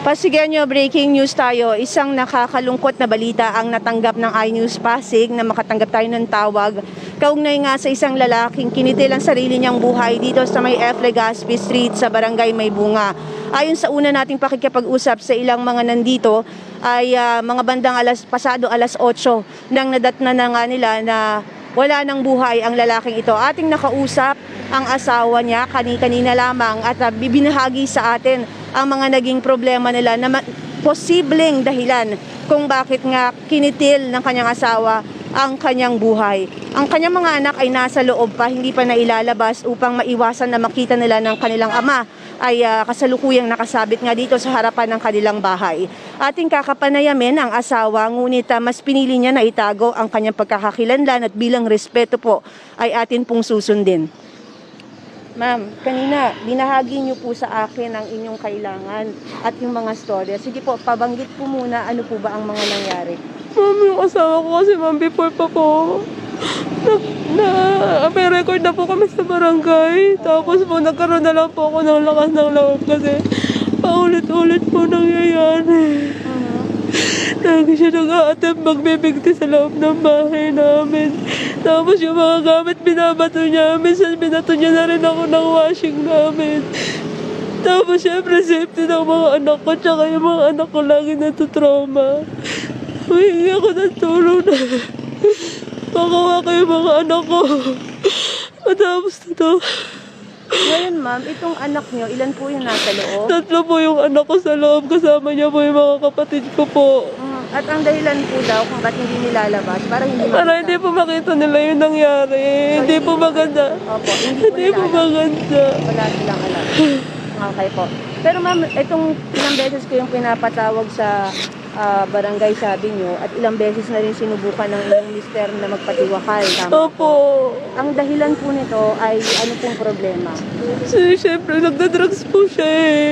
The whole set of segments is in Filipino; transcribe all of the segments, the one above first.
Pasigenyo, breaking news tayo. Isang nakakalungkot na balita ang natanggap ng iNews Pasig na makatanggap tayo ng tawag. Kaugnay nga sa isang lalaking kinitil ang sarili niyang buhay dito sa may F. Legazpi Street sa Barangay Maybunga. Ayon sa una nating pakikipag-usap sa ilang mga nandito ay mga bandang pasado alas 8 nang nadatna na nga nila na wala ng buhay ang lalaking ito. Ating nakausap ang asawa niya kanina lamang at bibinahagi sa atin ang mga naging problema nila na posibleng dahilan kung bakit nga kinitil ng kanyang asawa ang kanyang buhay. Ang kanyang mga anak ay nasa loob pa, hindi pa nailalabas upang maiwasan na makita nila ng kanilang ama ay kasalukuyang nakasabit nga dito sa harapan ng kanilang bahay. Ating kakapanayamin ang asawa, ngunit mas pinili niya na itago ang kanyang pagkakakilanlan at bilang respeto po ay atin pong susundin. Ma'am, kanina binahagi niyo po sa akin ang inyong kailangan at yung mga storya. Sige po, pabanggit po muna ano po ba ang mga nangyari. Ma'am, yung asawa ko kasi ma'am, before pa po, may record na po kami sa barangay. Tapos po, nagkaroon na lang po ako ng lakas ng loob kasi paulit-ulit po nangyayari. Lagi siya nag-a-attempt magbibigti sa loob ng bahay namin. Tapos yung mga gamit binabato niya. Minsan binato niya na rin ako ng washing namin. Tapos syempre safety ng mga anak ko. Tsaka yung mga anak ko lagi natutrauma. Humingi ako ng tulong na makawa ko yung mga anak ko. Matapos na to. Ngayon ma'am, itong anak niyo, ilan po yung nasa loob? 3 po yung anak ko sa loob. Kasama niya po yung mga kapatid ko po. At ang dahilan po daw kung ba't hindi nilalabas, para hindi po makita nila yung nangyari. So, hindi po maganda. Opo, Hindi po maganda. Wala silang alam. Okay po. Pero ma'am, itong ilang beses ko yung pinapatawag sa barangay, sabi nyo, at ilang beses na rin sinubukan ng inyong mister na magpatiwakal. Tama Opo. Ang dahilan po nito ay ano pong problema? Siyempre, nagda-drugs po siya eh.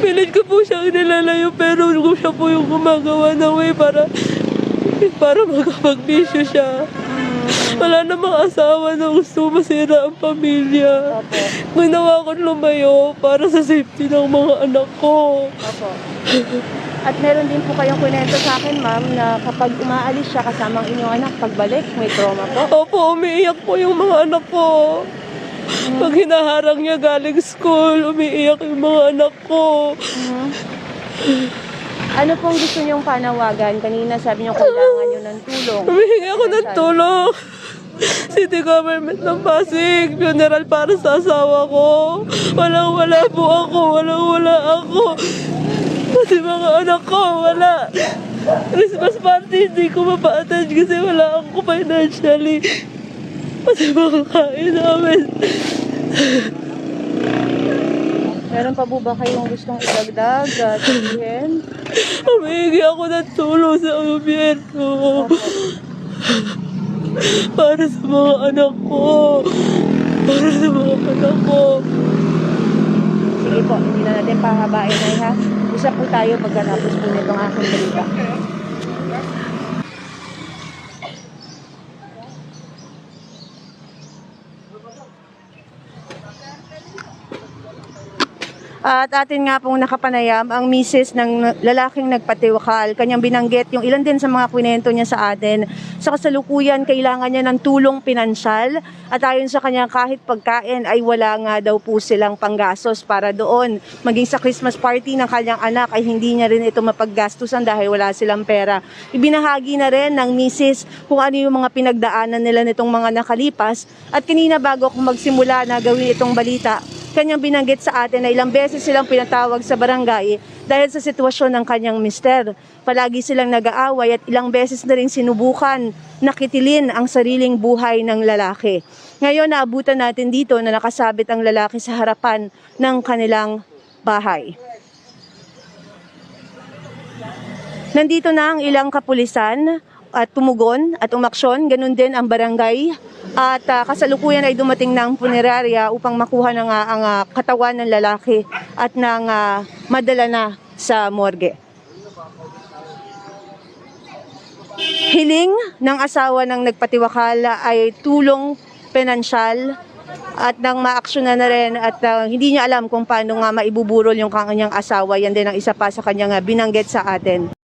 Pilit ko po siyang nilalayo pero siya po yung gumagawa ng way para makapag-bisyo siya. Wala namang asawa na gusto masira ang pamilya. Opo. Ginawa ko lumayo para sa safety ng mga anak ko. Opo. At meron din po kayong kwento sa akin, ma'am, na kapag umaalis siya kasama ang inyong anak, pagbalik, may trauma po? Opo, umiiyak po yung mga anak ko. Pag hinaharang niya galing school, umiiyak yung mga anak ko. Ano pong gusto niyong panawagan? Kanina sabi niyo kailangan niyo ng tulong. Humihingi ako ng tulong. City Government ng Pasig, funeral para sa asawa ko. Walang-wala po ako, walang-wala ako. Kasi mga anak ko, wala. Christmas party, hindi ko mapa-attend kasi wala ako financially. Kasi makakain namin. Meron pa po ba kayong gustong idagdag at sabihin? Humihingi ako ng tulong sa gobyerno. Para sa mga anak ko. Para sa mga anak ko. Sige po, hindi na natin pahabain na ha. Usap po tayo pagkatapos po nitong aking balita. At atin nga pong nakapanayam ang misis ng lalaking nagpatiwakal. Kanyang binanggit yung ilan din sa mga kwento niya sa atin. Sa kasalukuyan, kailangan niya ng tulong pinansyal. At ayon sa kanya, kahit pagkain ay wala nga daw po silang panggastos para doon. Maging sa Christmas party ng kanyang anak ay hindi niya rin ito mapaggastusan dahil wala silang pera. Ibinahagi na rin ng misis kung ano yung mga pinagdaanan nila nitong mga nakalipas. At kanina bago ako magsimula na gawin itong balita, kanyang binanggit sa atin na ilang beses silang pinatawag sa barangay dahil sa sitwasyon ng kanyang mister. Palagi silang nag-aaway at ilang beses na rin sinubukan nakitilin ang sariling buhay ng lalaki. Ngayon naabutan natin dito na nakasabit ang lalaki sa harapan ng kanilang bahay. Nandito na ang ilang kapulisan at tumugon at umaksyon, ganun din ang barangay. At kasalukuyan ay dumating na ang punerarya upang makuha na nga ang katawan ng lalaki at nang madala na sa morgue. Hiling ng asawa ng nagpatiwakal ay tulong pinansyal at nang maaksyonan na rin at hindi niya alam kung paano nga maibuburol yung kanyang asawa. Yan din ang isa pa sa kanyang binanggit sa atin.